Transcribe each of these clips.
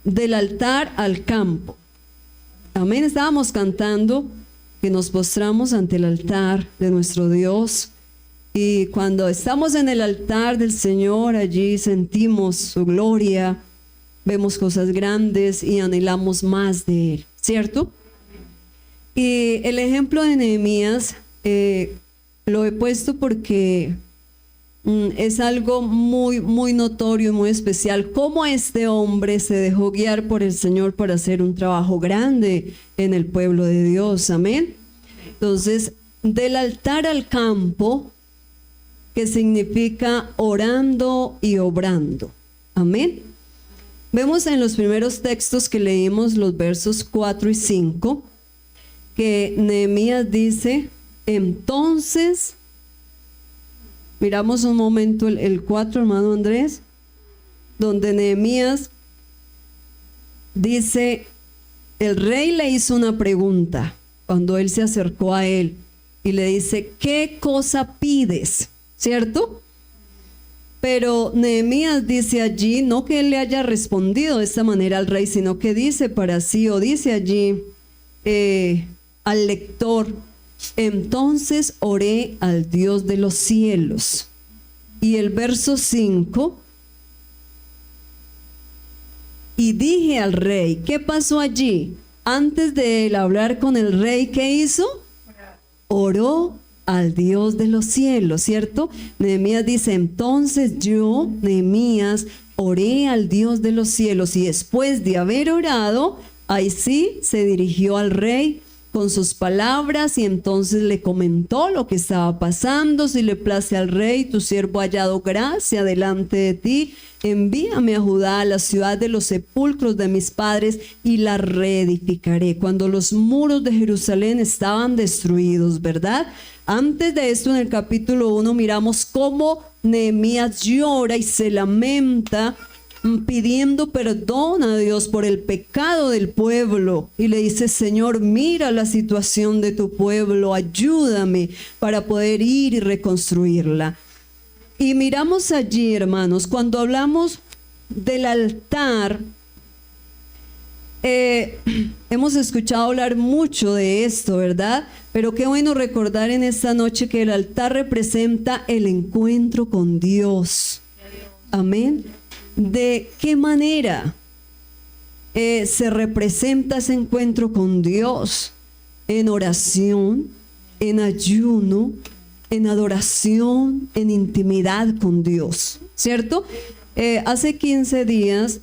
del altar al campo. Amén. Estábamos cantando que nos postramos ante el altar de nuestro Dios. Y cuando estamos en el altar del Señor, allí sentimos su gloria, vemos cosas grandes y anhelamos más de Él, ¿cierto? Y el ejemplo de Nehemías lo he puesto porque es algo muy, muy notorio y muy especial. Cómo este hombre se dejó guiar por el Señor para hacer un trabajo grande en el pueblo de Dios, amén. Entonces, del altar al campo, que significa orando y obrando. Amén. Vemos en los primeros textos que leímos, los versos 4 y 5, que Nehemías dice, entonces, miramos un momento el 4, hermano Andrés, donde Nehemías dice, el rey le hizo una pregunta cuando él se acercó a él y le dice, ¿qué cosa pides? ¿Cierto? Pero Nehemías dice allí, no que él le haya respondido de esta manera al rey, sino que dice para sí, o dice allí al lector, entonces oré al Dios de los cielos. Y el verso 5, y dije al rey, ¿qué pasó allí? Antes de él hablar con el rey, ¿qué hizo? Oró al Dios de los cielos, ¿cierto? Nehemías dice, entonces yo, Nehemías, oré al Dios de los cielos, y después de haber orado, ahí sí se dirigió al rey con sus palabras, y entonces le comentó lo que estaba pasando. Si le place al rey, tu siervo ha hallado gracia delante de ti, envíame a Judá, a la ciudad de los sepulcros de mis padres, y la reedificaré. Cuando los muros de Jerusalén estaban destruidos, ¿verdad? Antes de esto, en el capítulo 1, miramos cómo Nehemías llora y se lamenta pidiendo perdón a Dios por el pecado del pueblo, y le dice, Señor, mira la situación de tu pueblo, ayúdame para poder ir y reconstruirla. Y miramos allí, hermanos, cuando hablamos del altar, hemos escuchado hablar mucho de esto, ¿verdad? Pero qué bueno recordar en esta noche que el altar representa el encuentro con Dios. Amén. ¿De qué manera se representa ese encuentro con Dios? En oración, en ayuno, en adoración, en intimidad con Dios, ¿cierto? Hace 15 días,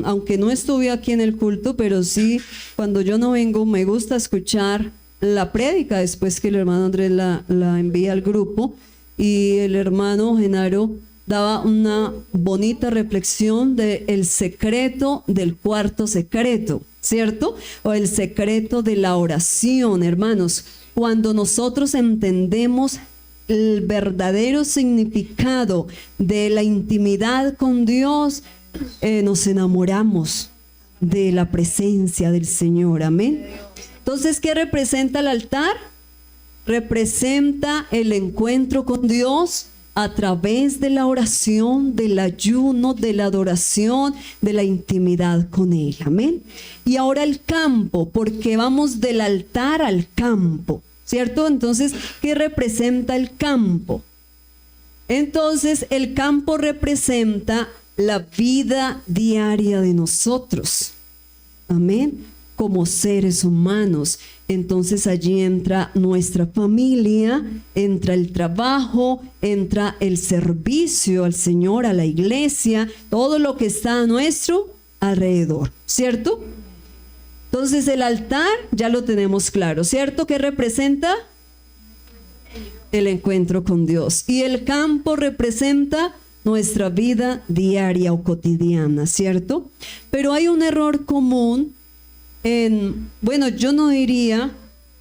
aunque no estuve aquí en el culto, pero sí, cuando yo no vengo, me gusta escuchar la prédica después que el hermano Andrés la envía al grupo, y el hermano Genaro daba una bonita reflexión de el secreto del cuarto secreto, ¿cierto? O el secreto de la oración, hermanos. Cuando nosotros entendemos el verdadero significado de la intimidad con Dios, nos enamoramos de la presencia del Señor, amén. Entonces, ¿qué representa el altar? Representa el encuentro con Dios a través de la oración, del ayuno, de la adoración, de la intimidad con Él, amén. Y ahora el campo, porque vamos del altar al campo, ¿cierto? Entonces, ¿qué representa el campo? Entonces, el campo representa la vida diaria de nosotros, amén, como seres humanos. Entonces allí entra nuestra familia, entra el trabajo, entra el servicio al Señor, a la iglesia, todo lo que está a nuestro alrededor, ¿cierto? Entonces el altar ya lo tenemos claro, ¿cierto? ¿Qué representa? El encuentro con Dios. Y el campo representa nuestra vida diaria o cotidiana, ¿cierto? Pero hay un error común bueno, yo no diría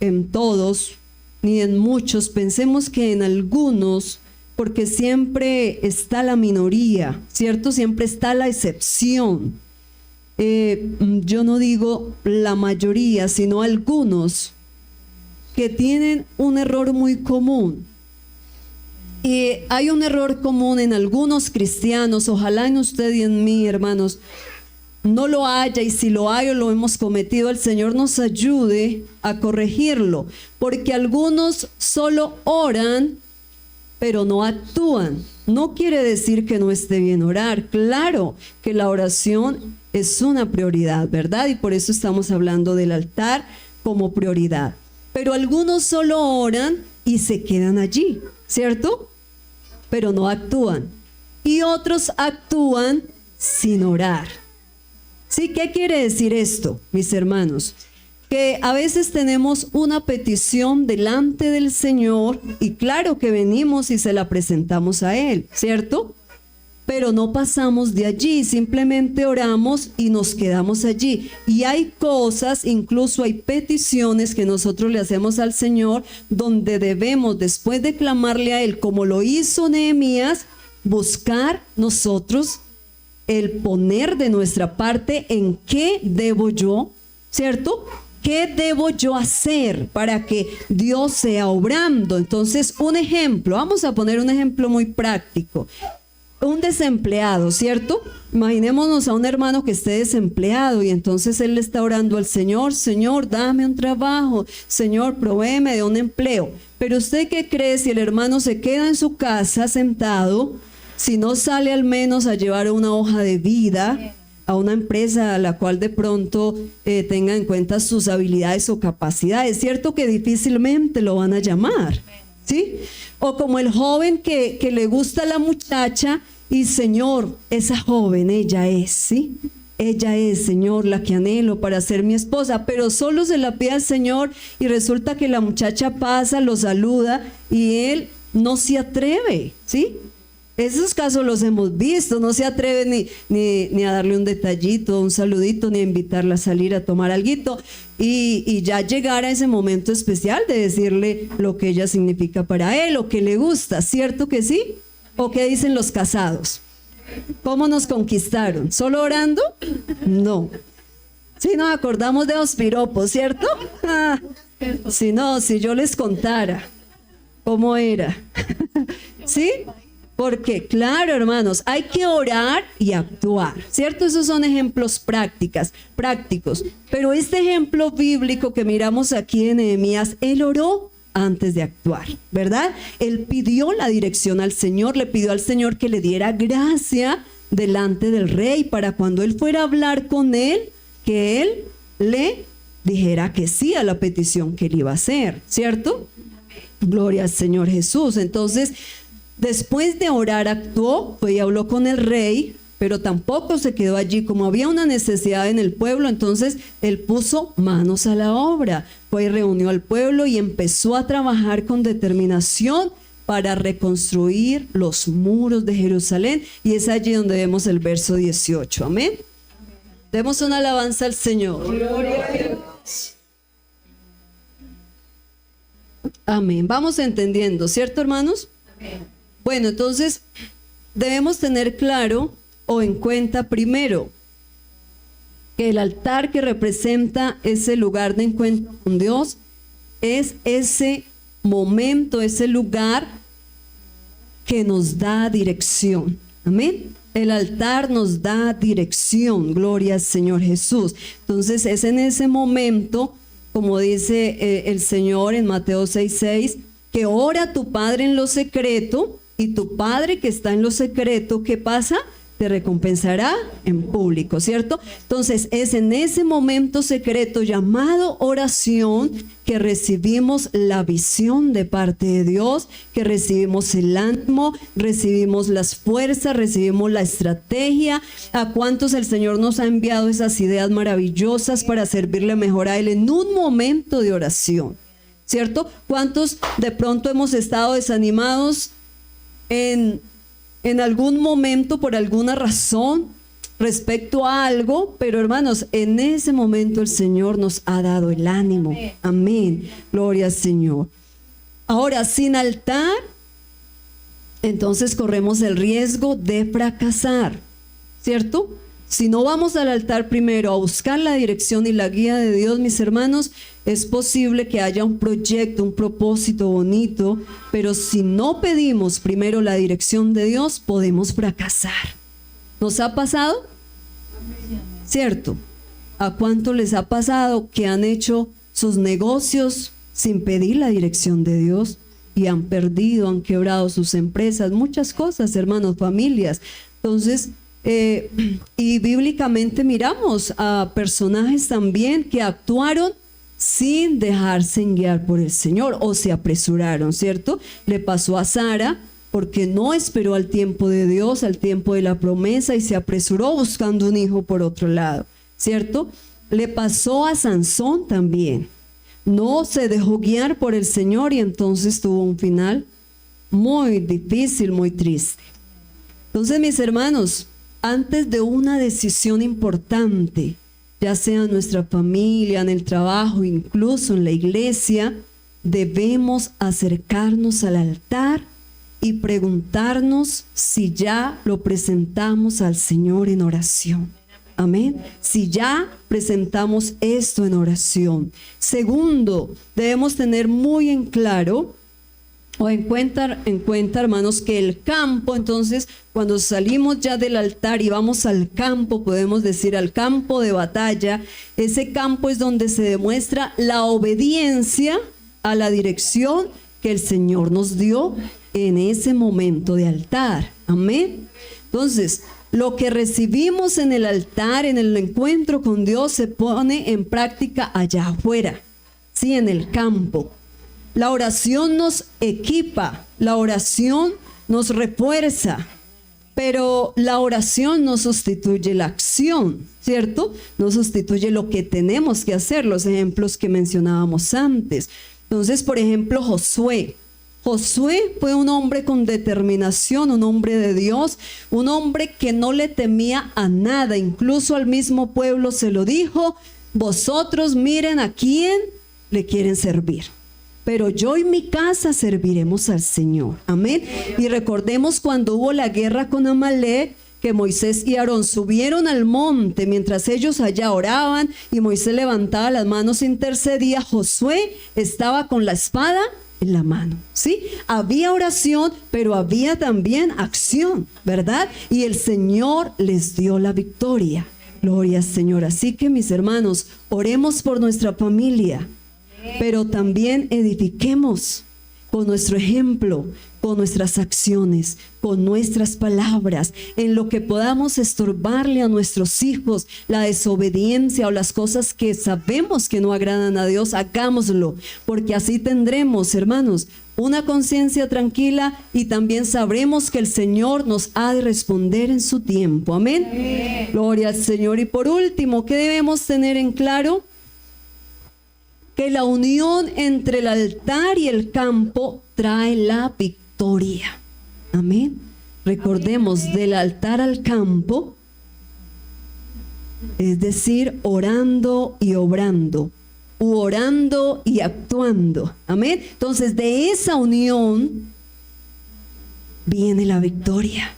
en todos ni en muchos, pensemos que en algunos, porque siempre está la minoría, ¿cierto? Siempre está la excepción. Yo no digo la mayoría, sino algunos que tienen un error muy común. Y hay un error común en algunos cristianos, ojalá en usted y en mí, hermanos, no lo haya, y si lo hay o lo hemos cometido, el Señor nos ayude a corregirlo, porque algunos solo oran, pero no actúan. No quiere decir que no esté bien orar. Claro que la oración es una prioridad, ¿verdad? Y por eso estamos hablando del altar como prioridad. Pero algunos solo oran y se quedan allí, ¿cierto? Pero no actúan. Y otros actúan sin orar. ¿Sí? ¿Qué quiere decir esto, mis hermanos? Que a veces tenemos una petición delante del Señor y claro que venimos y se la presentamos a Él, ¿cierto? Pero no pasamos de allí, simplemente oramos y nos quedamos allí. Y hay cosas, incluso hay peticiones que nosotros le hacemos al Señor donde debemos, después de clamarle a Él, como lo hizo Nehemías, buscar nosotros el poner de nuestra parte en qué debo yo, ¿cierto? ¿Qué debo yo hacer para que Dios sea obrando? Entonces, un ejemplo, vamos a poner un ejemplo muy práctico. Un desempleado, ¿cierto? Imaginémonos a un hermano que esté desempleado y entonces él le está orando al Señor: Señor, dame un trabajo, Señor, provéeme de un empleo. Pero ¿usted qué cree si el hermano se queda en su casa sentado, si no sale al menos a llevar una hoja de vida a una empresa a la cual de pronto tenga en cuenta sus habilidades o capacidades? Cierto que difícilmente lo van a llamar, ¿sí? O como el joven que le gusta a la muchacha y: Señor, esa joven, ella es, ¿sí? Ella es, Señor, la que anhelo para ser mi esposa, pero solo se la pide al Señor y resulta que la muchacha pasa, lo saluda y él no se atreve, ¿sí? Esos casos los hemos visto, no se atreve ni a darle un detallito, un saludito, ni a invitarla a salir a tomar alguito y ya llegar a ese momento especial de decirle lo que ella significa para él o que le gusta, ¿cierto que sí? ¿O qué dicen los casados? ¿Cómo nos conquistaron? ¿Solo orando? No. Sí, nos acordamos de los piropos, ¿cierto? Si no, si yo les contara cómo era. ¿Sí? Porque, claro, hermanos, hay que orar y actuar, ¿cierto? Esos son ejemplos prácticos. Pero este ejemplo bíblico que miramos aquí en Nehemías, él oró antes de actuar, ¿verdad? Él pidió la dirección al Señor, le pidió al Señor que le diera gracia delante del rey para cuando él fuera a hablar con él, que él le dijera que sí a la petición que él iba a hacer, ¿cierto? Gloria al Señor Jesús. Entonces, después de orar, actuó, fue y habló con el rey, pero tampoco se quedó allí. Como había una necesidad en el pueblo, entonces él puso manos a la obra. Fue y reunió al pueblo y empezó a trabajar con determinación para reconstruir los muros de Jerusalén. Y es allí donde vemos el verso 18. Amén. Demos una alabanza al Señor. Gloria a Dios. Amén. Vamos entendiendo, ¿cierto, hermanos? Amén. Bueno, entonces debemos tener claro o en cuenta primero que el altar que representa ese lugar de encuentro con Dios es ese momento, ese lugar que nos da dirección. Amén. El altar nos da dirección, gloria al Señor Jesús. Entonces es en ese momento, como dice el Señor en Mateo 6:6, que ora tu Padre en lo secreto, y tu Padre que está en lo secreto, ¿qué pasa? Te recompensará en público, ¿cierto? Entonces es en ese momento secreto llamado oración que recibimos la visión de parte de Dios, que recibimos el ánimo, recibimos las fuerzas, recibimos la estrategia. ¿A cuántos el Señor nos ha enviado esas ideas maravillosas para servirle mejor a Él en un momento de oración? ¿Cierto? ¿Cuántos de pronto hemos estado desanimados en algún momento por alguna razón respecto a algo? Pero hermanos, en ese momento el Señor nos ha dado el ánimo. Amén. Gloria al Señor. Ahora, sin altar, entonces corremos el riesgo de fracasar, ¿cierto? Si no vamos al altar primero a buscar la dirección y la guía de Dios, mis hermanos, es posible que haya un proyecto, un propósito bonito, pero si no pedimos primero la dirección de Dios, podemos fracasar. ¿Nos ha pasado? ¿cierto? ¿A cuánto les ha pasado que han hecho sus negocios sin pedir la dirección de Dios y han perdido, han quebrado sus empresas, muchas cosas, hermanos, familias? Entonces, y bíblicamente miramos a personajes también que actuaron sin dejarse guiar por el Señor o se apresuraron, ¿cierto? Le pasó a Sara porque no esperó al tiempo de Dios, al tiempo de la promesa, y se apresuró buscando un hijo por otro lado, ¿cierto? Le pasó a Sansón también. No se dejó guiar por el Señor y entonces tuvo un final muy difícil, muy triste. Entonces, mis hermanos, antes de una decisión importante, ya sea en nuestra familia, en el trabajo, incluso en la iglesia, debemos acercarnos al altar y preguntarnos si ya lo presentamos al Señor en oración. Amén. Si ya presentamos esto en oración. Segundo, debemos tener muy en claro o en cuenta, hermanos, que el campo, entonces, cuando salimos ya del altar y vamos al campo, podemos decir al campo de batalla, ese campo es donde se demuestra la obediencia a la dirección que el Señor nos dio en ese momento de altar. Amén. Entonces, lo que recibimos en el altar, en el encuentro con Dios, se pone en práctica allá afuera, sí, en el campo. La oración nos equipa, la oración nos refuerza, pero la oración no sustituye la acción, ¿cierto? No sustituye lo que tenemos que hacer, los ejemplos que mencionábamos antes. Entonces, por ejemplo, Josué fue un hombre con determinación, un hombre de Dios, un hombre que no le temía a nada, incluso al mismo pueblo se lo dijo: vosotros miren a quién le quieren servir, pero yo y mi casa serviremos al Señor. Amén. Y recordemos cuando hubo la guerra con Amalek, que Moisés y Aarón subieron al monte mientras ellos allá oraban y Moisés levantaba las manos e intercedía. Josué estaba con la espada en la mano, ¿sí? Había oración, pero había también acción, ¿verdad? Y el Señor les dio la victoria. Gloria al Señor. Así que, mis hermanos, oremos por nuestra familia, pero también edifiquemos con nuestro ejemplo, con nuestras acciones, con nuestras palabras, en lo que podamos estorbarle a nuestros hijos, la desobediencia o las cosas que sabemos que no agradan a Dios, hagámoslo, porque así tendremos, hermanos, una conciencia tranquila y también sabremos que el Señor nos ha de responder en su tiempo. Amén. Amén. Gloria al Señor. Y por último, ¿qué debemos tener en claro? Que la unión entre el altar y el campo trae la victoria. Amén. Recordemos, del altar al campo, es decir, orando y obrando, u orando y actuando. Amén. Entonces, de esa unión viene la victoria.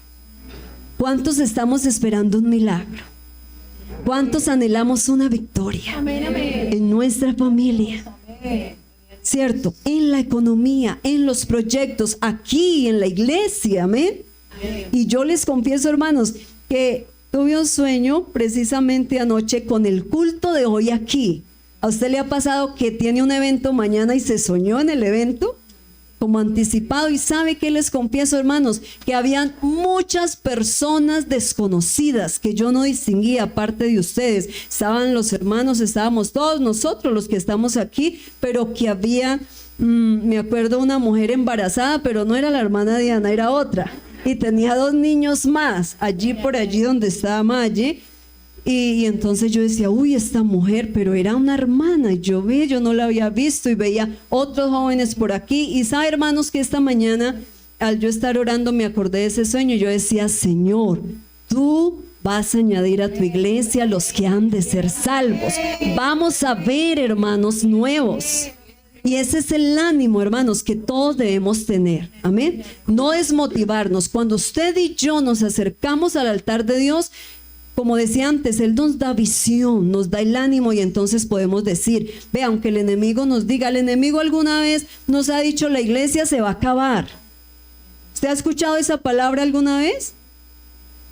¿Cuántos estamos esperando un milagro? ¿Cuántos anhelamos una victoria? Amén, amén. En nuestra familia? Amén. ¿Cierto? En la economía, en los proyectos, aquí en la iglesia. Amén. Amén. Y yo les confieso, hermanos, que tuve un sueño precisamente anoche con el culto de hoy aquí. ¿A usted le ha pasado que tiene un evento mañana y se soñó en el evento como anticipado? Y sabe que les confieso, hermanos, que habían muchas personas desconocidas que yo no distinguía aparte de ustedes. Estaban los hermanos, estábamos todos nosotros los que estamos aquí, pero que había, me acuerdo, una mujer embarazada, pero no era la hermana Diana, era otra. Y tenía 2 niños más, allí por allí donde estaba Maye. Y entonces yo decía, uy, esta mujer, pero era una hermana. Y yo no la había visto y veía otros jóvenes por aquí. Y sabe, hermanos, que esta mañana, al yo estar orando, me acordé de ese sueño. Yo decía, Señor, tú vas a añadir a tu iglesia los que han de ser salvos. Vamos a ver hermanos nuevos. Y ese es el ánimo, hermanos, que todos debemos tener. Amén. No desmotivarnos. Cuando usted y yo nos acercamos al altar de Dios, como decía antes, Él nos da visión, nos da el ánimo, y entonces podemos decir, ve, aunque el enemigo nos diga, el enemigo alguna vez nos ha dicho, la iglesia se va a acabar. ¿Usted ha escuchado esa palabra alguna vez?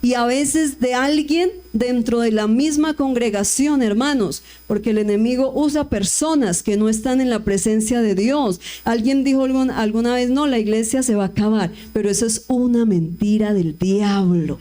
Y a veces de alguien dentro de la misma congregación, hermanos, porque el enemigo usa personas que no están en la presencia de Dios. Alguien dijo alguna vez, no, la iglesia se va a acabar, pero eso es una mentira del diablo.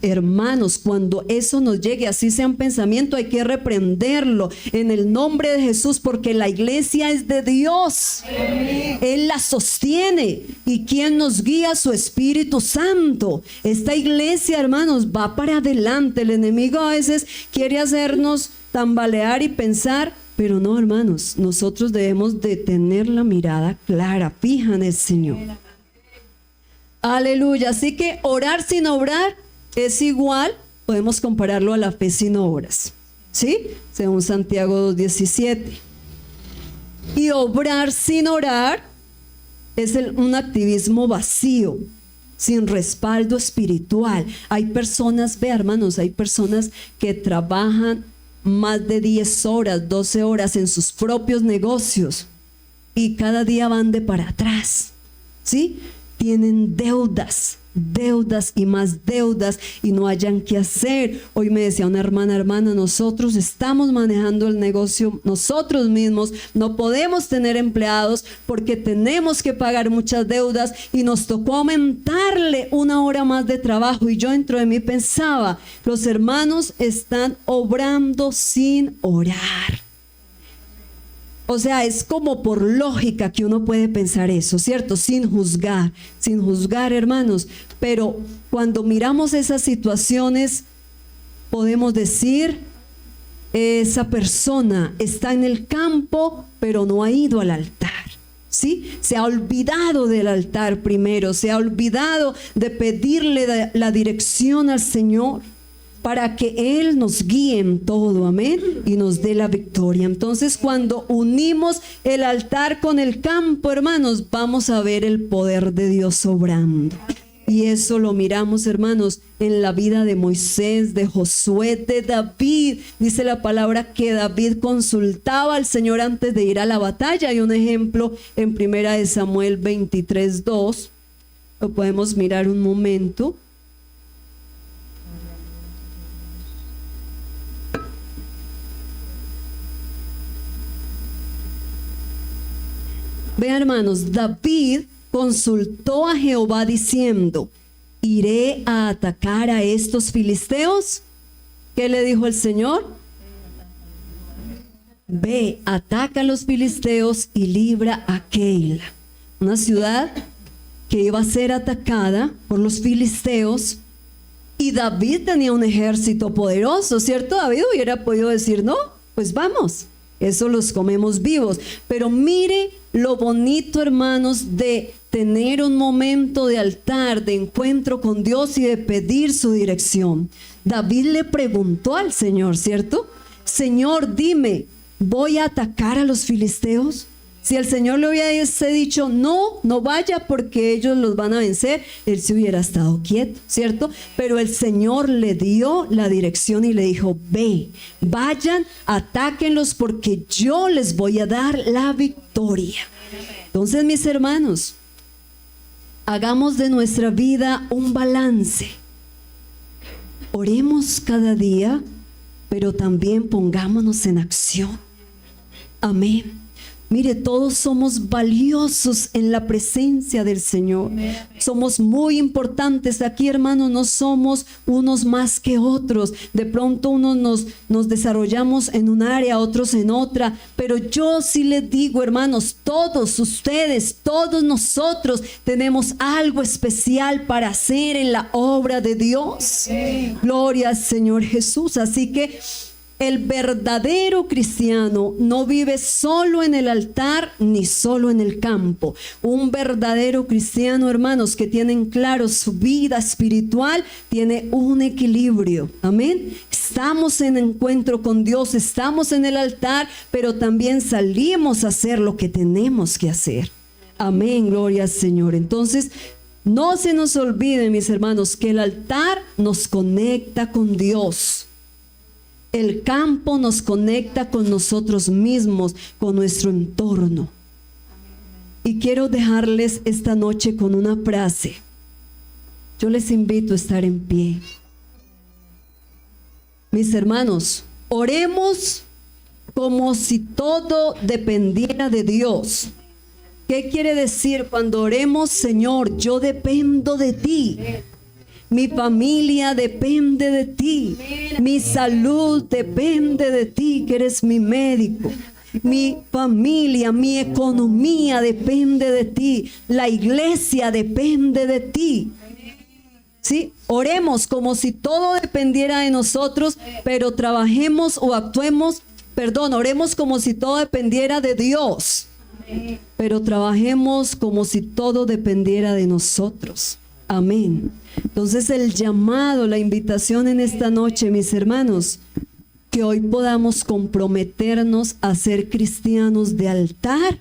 Hermanos, cuando eso nos llegue, así sea un pensamiento, hay que reprenderlo en el nombre de Jesús, porque la iglesia es de Dios. Amén. Él la sostiene. ¿Y quién nos guía? Su Espíritu Santo. Esta iglesia, hermanos, va para adelante. El enemigo a veces quiere hacernos tambalear y pensar, pero no, hermanos, nosotros debemos de tener la mirada clara, fija en el Señor. Aleluya. Así que orar sin obrar es igual, podemos compararlo a la fe sin obras, ¿sí? Según Santiago 2:17. Y obrar sin orar es un activismo vacío, sin respaldo espiritual. Hay personas, ve hermanos, hay personas que trabajan más de 10 horas, 12 horas en sus propios negocios y cada día van de para atrás, ¿sí? Tienen deudas y más deudas y no hayan qué hacer. Hoy me decía una hermana, nosotros estamos manejando el negocio nosotros mismos, no podemos tener empleados porque tenemos que pagar muchas deudas y nos tocó aumentarle 1 hora más de trabajo. Y yo dentro de mí pensaba, los hermanos están obrando sin orar. O sea, es como por lógica que uno puede pensar eso, ¿cierto? Sin juzgar, hermanos. Pero cuando miramos esas situaciones, podemos decir, esa persona está en el campo, pero no ha ido al altar, ¿sí? Se ha olvidado del altar primero, se ha olvidado de pedirle la dirección al Señor, para que Él nos guíe en todo, amén, y nos dé la victoria. Entonces, cuando unimos el altar con el campo, hermanos, vamos a ver el poder de Dios obrando. Y eso lo miramos, hermanos, en la vida de Moisés, de Josué, de David. Dice la palabra que David consultaba al Señor antes de ir a la batalla. Hay un ejemplo en 1 Samuel 23:2. Lo podemos mirar un momento. Vean, hermanos, David consultó a Jehová diciendo, ¿iré a atacar a estos filisteos? ¿Qué le dijo el Señor? Ve, ataca a los filisteos y libra a Keila, una ciudad que iba a ser atacada por los filisteos. Y David tenía un ejército poderoso, ¿cierto? David hubiera podido decir, no, pues vamos, eso los comemos vivos. Pero mire lo bonito, hermanos, de tener un momento de altar, de encuentro con Dios y de pedir su dirección. David le preguntó al Señor, ¿cierto? Señor, dime, ¿voy a atacar a los filisteos? Si el Señor le hubiese dicho, no vaya porque ellos los van a vencer, él se hubiera estado quieto, ¿cierto? Pero el Señor le dio la dirección y le dijo, ve, vayan, atáquenlos porque yo les voy a dar la victoria. Entonces, mis hermanos, hagamos de nuestra vida un balance. Oremos cada día, pero también pongámonos en acción. Amén. Mire, todos somos valiosos en la presencia del Señor. Somos muy importantes. Aquí, hermanos, no somos unos más que otros. De pronto unos nos desarrollamos en un área, otros en otra. Pero yo sí les digo, hermanos, todos ustedes, todos nosotros tenemos algo especial para hacer en la obra de Dios. Gloria al Señor Jesús. Así que el verdadero cristiano no vive solo en el altar ni solo en el campo. Un verdadero cristiano, hermanos, que tienen claro su vida espiritual, tiene un equilibrio. Amén. Estamos en encuentro con Dios, estamos en el altar, pero también salimos a hacer lo que tenemos que hacer. Amén, gloria al Señor. Entonces, no se nos olvide, mis hermanos, que el altar nos conecta con Dios. El campo nos conecta con nosotros mismos, con nuestro entorno. Y quiero dejarles esta noche con una frase. Yo les invito a estar en pie. Mis hermanos, oremos como si todo dependiera de Dios. ¿Qué quiere decir cuando oremos? Señor, yo dependo de ti. Mi familia depende de ti. Mi salud depende de ti, que eres mi médico. Mi familia, mi economía depende de ti. La iglesia depende de ti. ¿Sí? Oremos como si todo dependiera de nosotros, pero trabajemos o actuemos, oremos como si todo dependiera de Dios, pero trabajemos como si todo dependiera de nosotros. Amén. Entonces el llamado, la invitación en esta noche, mis hermanos, que hoy podamos comprometernos a ser cristianos de altar.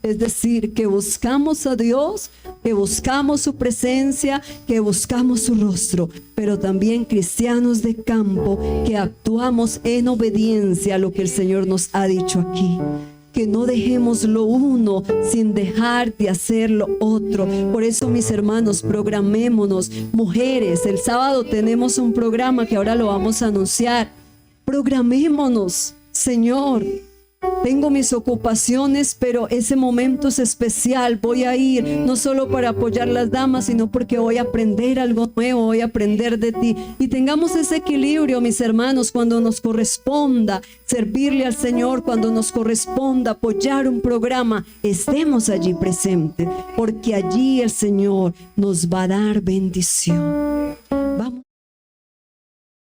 Es decir, que buscamos a Dios, que buscamos su presencia, que buscamos su rostro, pero también cristianos de campo, que actuamos en obediencia a lo que el Señor nos ha dicho aquí. Que no dejemos lo uno sin dejar de hacer lo otro. Por eso, mis hermanos, programémonos. Mujeres, el sábado tenemos un programa que ahora lo vamos a anunciar. Programémonos, Señor. Tengo mis ocupaciones, pero ese momento es especial. Voy a ir no solo para apoyar las damas, sino porque voy a aprender algo nuevo, voy a aprender de ti. Y tengamos ese equilibrio, mis hermanos, cuando nos corresponda servirle al Señor, cuando nos corresponda apoyar un programa, estemos allí presentes, porque allí el Señor nos va a dar bendición.